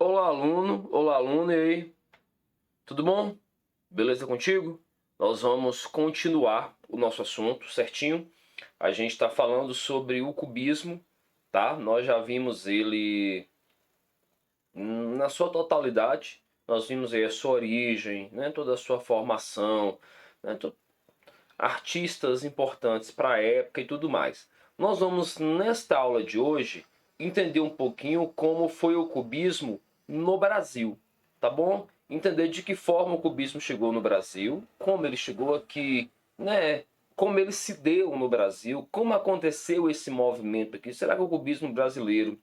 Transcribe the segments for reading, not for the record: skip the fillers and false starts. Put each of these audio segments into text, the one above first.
Olá aluno, e aí? Tudo bom? Beleza contigo? Nós vamos continuar o nosso assunto, certinho? A gente está falando sobre o cubismo, tá? Nós já vimos ele na sua totalidade. Nós vimos aí a sua origem, né? Toda a sua formação, né? Artistas importantes para a época e tudo mais. Nós vamos, nesta aula de hoje, entender um pouquinho como foi o cubismo no Brasil, tá bom? Entender de que forma o cubismo chegou no Brasil, como ele chegou aqui, né? Como ele se deu no Brasil, como aconteceu esse movimento aqui. Será que o cubismo brasileiro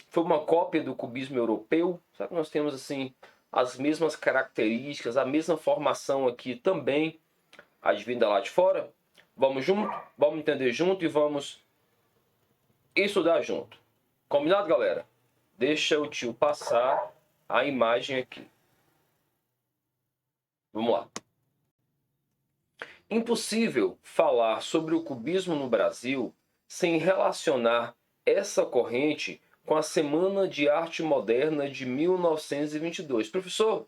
foi uma cópia do cubismo europeu? Será que nós temos assim as mesmas características, a mesma formação aqui também? Advinda lá de fora? Vamos junto? Vamos entender junto e vamos estudar junto. Combinado, galera? Deixa o tio passar a imagem aqui. Vamos lá. Impossível falar sobre o cubismo no Brasil sem relacionar essa corrente com a Semana de Arte Moderna de 1922. Professor,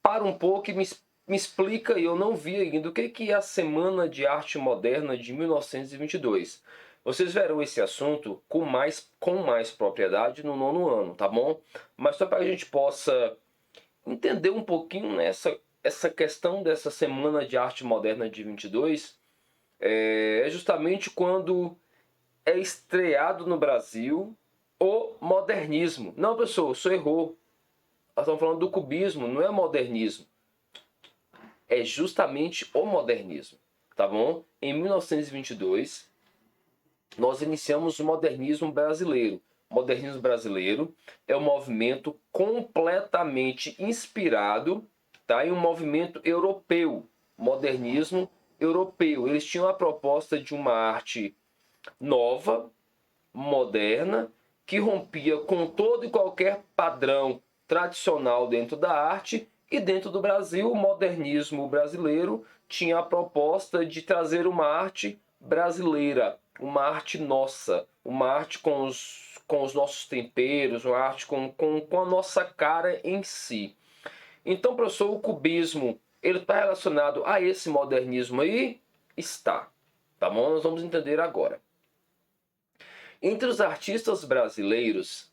para um pouco e me explica, eu não vi ainda, o que é a Semana de Arte Moderna de 1922. Vocês verão esse assunto com mais propriedade no nono ano, tá bom? Mas só para a gente possa entender um pouquinho essa questão dessa Semana de Arte Moderna de 22, é justamente quando é estreado no Brasil o modernismo. Não, pessoal, o senhor errou. Nós estamos falando do cubismo, não é modernismo. É justamente o modernismo, tá bom? Em 1922, nós iniciamos o modernismo brasileiro. O modernismo brasileiro é um movimento completamente inspirado, tá, em um movimento europeu, modernismo europeu. Eles tinham a proposta de uma arte nova, moderna, que rompia com todo e qualquer padrão tradicional dentro da arte, e dentro do Brasil, o modernismo brasileiro tinha a proposta de trazer uma arte brasileira, uma arte nossa, uma arte com os nossos temperos, uma arte com a nossa cara em si. Então, professor, o cubismo, ele está relacionado a esse modernismo aí? Está. Tá bom? Nós vamos entender agora. Entre os artistas brasileiros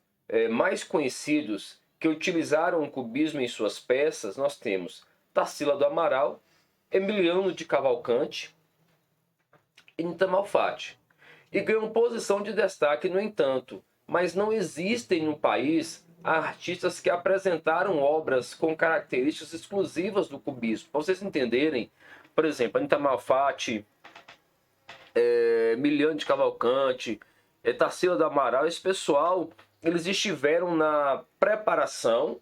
mais conhecidos que utilizaram o cubismo em suas peças, nós temos Tarsila do Amaral, Emiliano de Cavalcante e Nita Malfatti. E ganham posição de destaque, no entanto, mas não existem no país artistas que apresentaram obras com características exclusivas do cubismo. Para vocês entenderem, por exemplo, Nita Malfatti, Emiliano de Cavalcante, Tarsila do Amaral, esse pessoal, eles estiveram na preparação,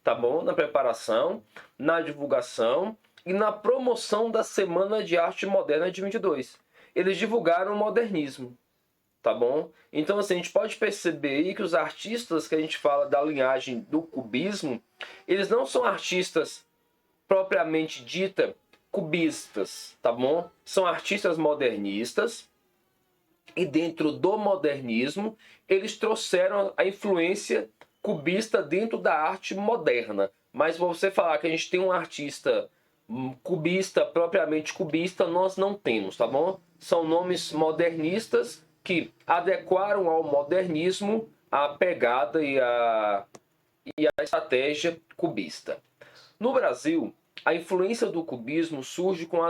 tá bom? Na preparação, na divulgação e na promoção da Semana de Arte Moderna de 22. Eles divulgaram o modernismo, tá bom? Então, assim, a gente pode perceber aí que os artistas que a gente fala da linhagem do cubismo, eles não são artistas propriamente dita cubistas, tá bom? São artistas modernistas, e dentro do modernismo eles trouxeram a influência cubista dentro da arte moderna. Mas você falar que a gente tem um artista cubista, propriamente cubista, nós não temos, tá bom? São nomes modernistas que adequaram ao modernismo a pegada e a estratégia cubista. No Brasil, a influência do cubismo surge com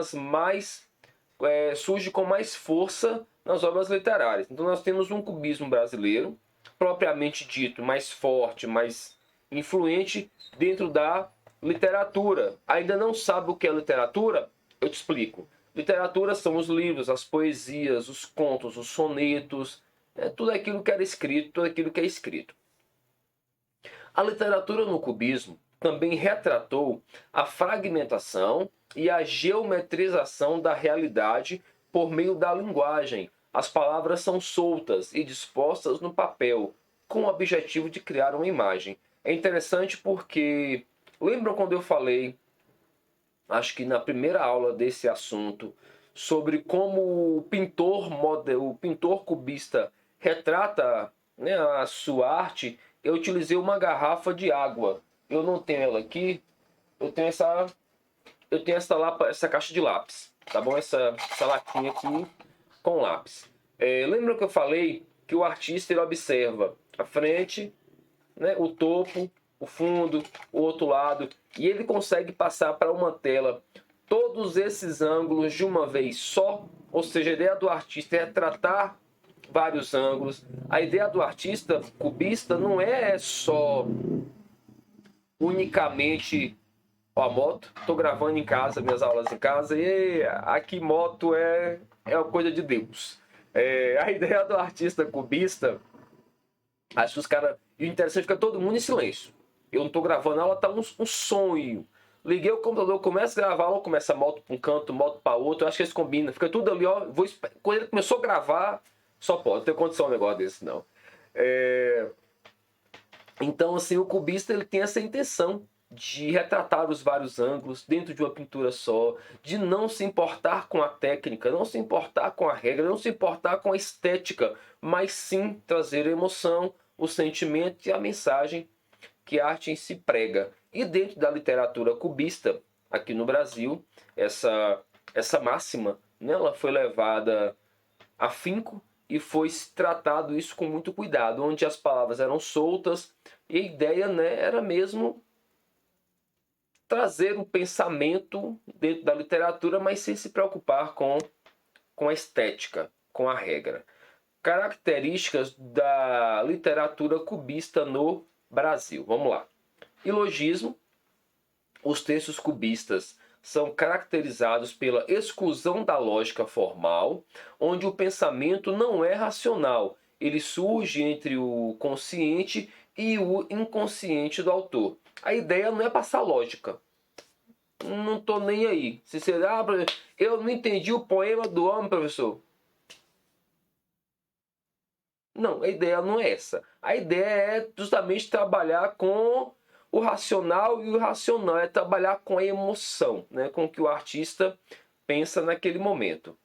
mais força nas obras literárias. Então nós temos um cubismo brasileiro, propriamente dito, mais forte, mais influente dentro da literatura. Ainda não sabe o que é literatura? Eu te explico. Literatura são os livros, as poesias, os contos, os sonetos, tudo aquilo que era escrito, tudo aquilo que é escrito. A literatura no cubismo também retratou a fragmentação e a geometrização da realidade por meio da linguagem. As palavras são soltas e dispostas no papel, com o objetivo de criar uma imagem. É interessante porque, lembram quando eu falei, acho que na primeira aula desse assunto, sobre como o pintor cubista retrata, né, a sua arte, eu utilizei uma garrafa de água. Eu não tenho ela aqui, eu tenho essa caixa de lápis, tá bom? Essa latinha aqui com lápis. Lembra que eu falei que o artista ele observa a frente, né, o topo, o fundo, o outro lado, e ele consegue passar para uma tela todos esses ângulos de uma vez só. Ou seja, a ideia do artista é tratar vários ângulos. A ideia do artista cubista não é só unicamente a moto. Estou gravando em casa, minhas aulas em casa, e aqui moto é uma coisa de Deus. A ideia do artista cubista, acho que os caras. E o interessante é que fica todo mundo em silêncio. Eu não estou gravando aula, tá um sonho. Liguei o computador, começa a gravar, aula, começa a moto para um canto, moto para outro. Eu acho que eles combinam. Fica tudo ali, ó. Quando ele começou a gravar, só pode. Não tem condição um negócio desse, não. Então, assim, o cubista ele tem essa intenção de retratar os vários ângulos dentro de uma pintura só, de não se importar com a técnica, não se importar com a regra, não se importar com a estética, mas sim trazer a emoção, o sentimento e a mensagem que a arte em si prega. E dentro da literatura cubista, aqui no Brasil, essa máxima, né, ela foi levada a afinco e foi tratado isso com muito cuidado, onde as palavras eram soltas e a ideia, né, era mesmo trazer um pensamento dentro da literatura, mas sem se preocupar com a estética, com a regra. Características da literatura cubista no Brasil. Vamos lá. Ilogismo. Os textos cubistas são caracterizados pela exclusão da lógica formal, onde o pensamento não é racional. Ele surge entre o consciente e o inconsciente do autor. A ideia não é passar lógica. Não tô nem aí. Se você eu não entendi o poema do homem, professor. Não, a ideia não é essa. A ideia é justamente trabalhar com o racional e o irracional. É trabalhar com a emoção, né? Com o que o artista pensa naquele momento.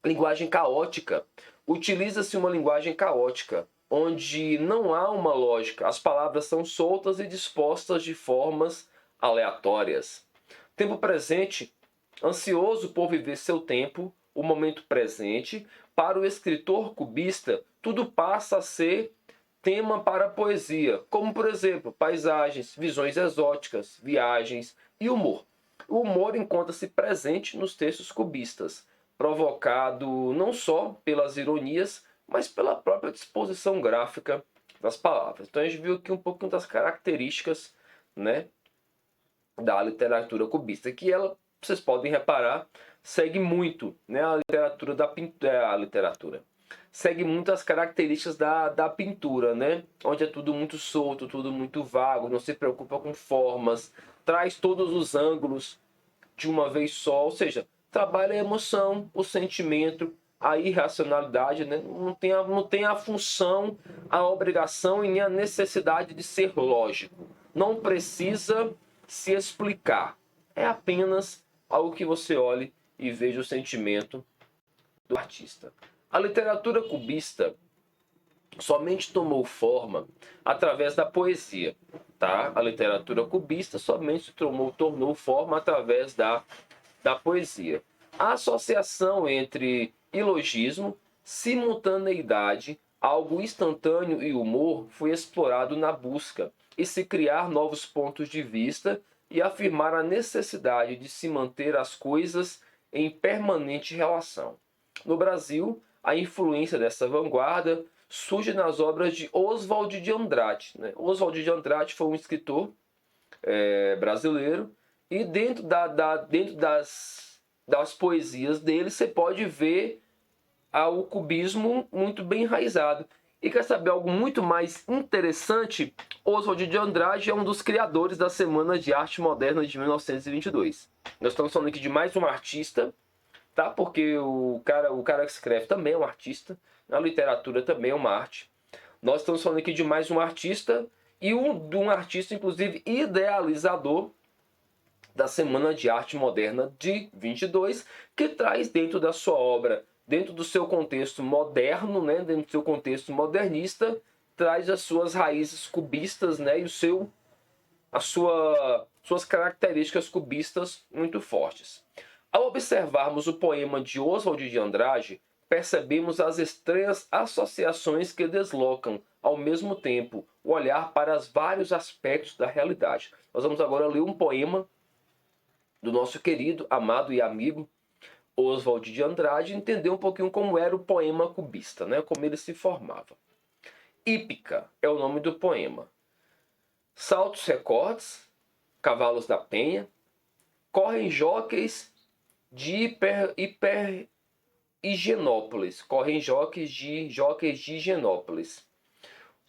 Linguagem caótica. Utiliza-se uma linguagem caótica, onde não há uma lógica. As palavras são soltas e dispostas de formas aleatórias. Tempo presente. Ansioso por viver seu tempo, o momento presente, para o escritor cubista, tudo passa a ser tema para a poesia, como por exemplo, paisagens, visões exóticas, viagens e humor. O humor encontra-se presente nos textos cubistas, provocado não só pelas ironias, mas pela própria disposição gráfica das palavras. Então a gente viu aqui um pouquinho das características, né, da literatura cubista, que ela, vocês podem reparar, segue muito, né, a literatura da pintura, a literatura segue muito as características da pintura, né, onde é tudo muito solto, tudo muito vago, não se preocupa com formas, traz todos os ângulos de uma vez só, ou seja, trabalha a emoção, o sentimento, a irracionalidade, né? Não tem a função, a obrigação e nem a necessidade de ser lógico. Não precisa se explicar. É apenas algo que você olhe e veja o sentimento do artista. A literatura cubista somente tomou forma através da poesia, tá? A literatura cubista somente tornou forma através da poesia. A associação entre ilogismo, simultaneidade, algo instantâneo e humor foi explorado na busca e se criar novos pontos de vista e afirmar a necessidade de se manter as coisas em permanente relação. No Brasil, a influência dessa vanguarda surge nas obras de Oswald de Andrade, né? Oswald de Andrade foi um escritor brasileiro e dentro das poesias dele você pode ver o cubismo muito bem enraizado. E quer saber algo muito mais interessante? Oswald de Andrade é um dos criadores da Semana de Arte Moderna de 1922. Nós estamos falando aqui de mais um artista, tá? Porque o cara que escreve também é um artista, a literatura também é uma arte. Nós estamos falando aqui de mais um artista e de um artista, inclusive, idealizador da Semana de Arte Moderna de 22, que traz dentro da sua obra, dentro do seu contexto moderno, né, dentro do seu contexto modernista, traz as suas raízes cubistas, né, e suas características cubistas muito fortes. Ao observarmos o poema de Oswald de Andrade, percebemos as estranhas associações que deslocam, ao mesmo tempo, o olhar para os vários aspectos da realidade. Nós vamos agora ler um poema do nosso querido, amado e amigo Oswald de Andrade e entender um pouquinho como era o poema cubista, né? Como ele se formava. Hípica é o nome do poema. Saltos recordes, cavalos da penha, correm jóqueis de Higienópolis. Correm jóqueis de Higienópolis.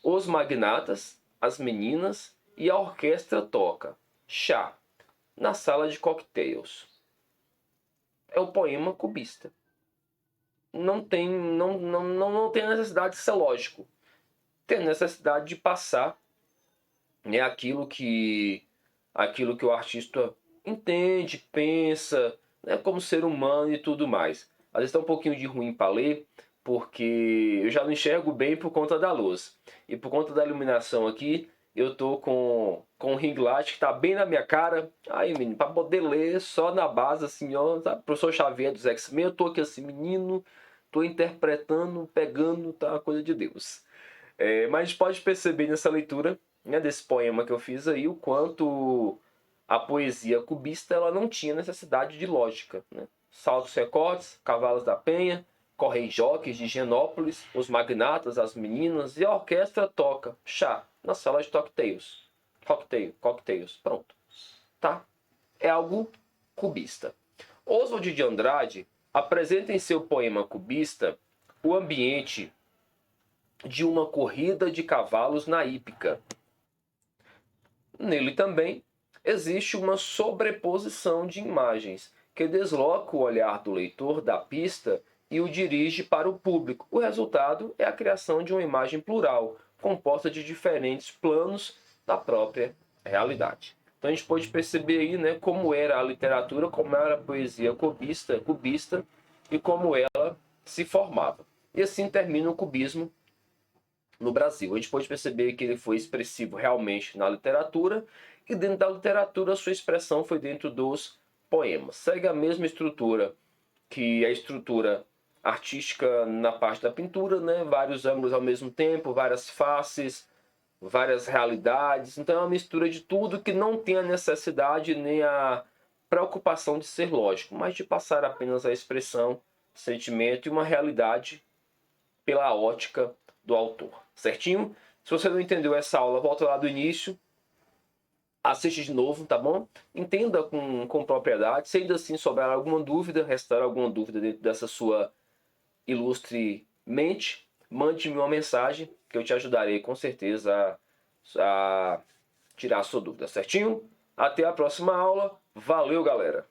Os magnatas, as meninas e a orquestra toca. Chá, na sala de cocktails. É o poema cubista. Não tem necessidade de ser lógico. Tem necessidade de passar, né, aquilo que o artista entende, pensa, né, como ser humano e tudo mais. Às vezes tá um pouquinho de ruim para ler, porque eu já não enxergo bem por conta da luz. E por conta da iluminação aqui, eu tô com um ring light que tá bem na minha cara. Aí, menino, para poder ler só na base, assim, ó, sabe? Professor Xavier dos X-Men, eu tô aqui assim, menino, tô interpretando, pegando, tá? Coisa de Deus. Mas a gente pode perceber nessa leitura, né, desse poema que eu fiz aí, o quanto a poesia cubista ela não tinha necessidade de lógica, né? Saltos recortes, cavalos da penha, correm jóqueis de Higienópolis, os magnatas, as meninas e a orquestra toca chá na sala de cocktails. Cocktails, pronto. Tá? É algo cubista. Oswald de Andrade apresenta em seu poema cubista o ambiente de uma corrida de cavalos na hípica. Nele também existe uma sobreposição de imagens que desloca o olhar do leitor da pista e o dirige para o público. O resultado é a criação de uma imagem plural, composta de diferentes planos da própria realidade. Então a gente pode perceber aí, né, como era a literatura, como era a poesia cubista e como ela se formava. E assim termina o cubismo no Brasil. A gente pode perceber que ele foi expressivo realmente na literatura e dentro da literatura a sua expressão foi dentro dos poemas. Segue a mesma estrutura que a estrutura artística na parte da pintura, né? Vários ângulos ao mesmo tempo, várias faces, várias realidades. Então é uma mistura de tudo que não tem a necessidade nem a preocupação de ser lógico, mas de passar apenas a expressão, sentimento e uma realidade pela ótica do autor, certinho? Se você não entendeu essa aula, volta lá do início, assiste de novo, tá bom? Entenda com propriedade. Se ainda assim sobrar alguma dúvida, restar alguma dúvida dentro dessa sua ilustre mente, mande-me uma mensagem que eu te ajudarei com certeza a tirar a sua dúvida, certinho? Até a próxima aula. Valeu, galera!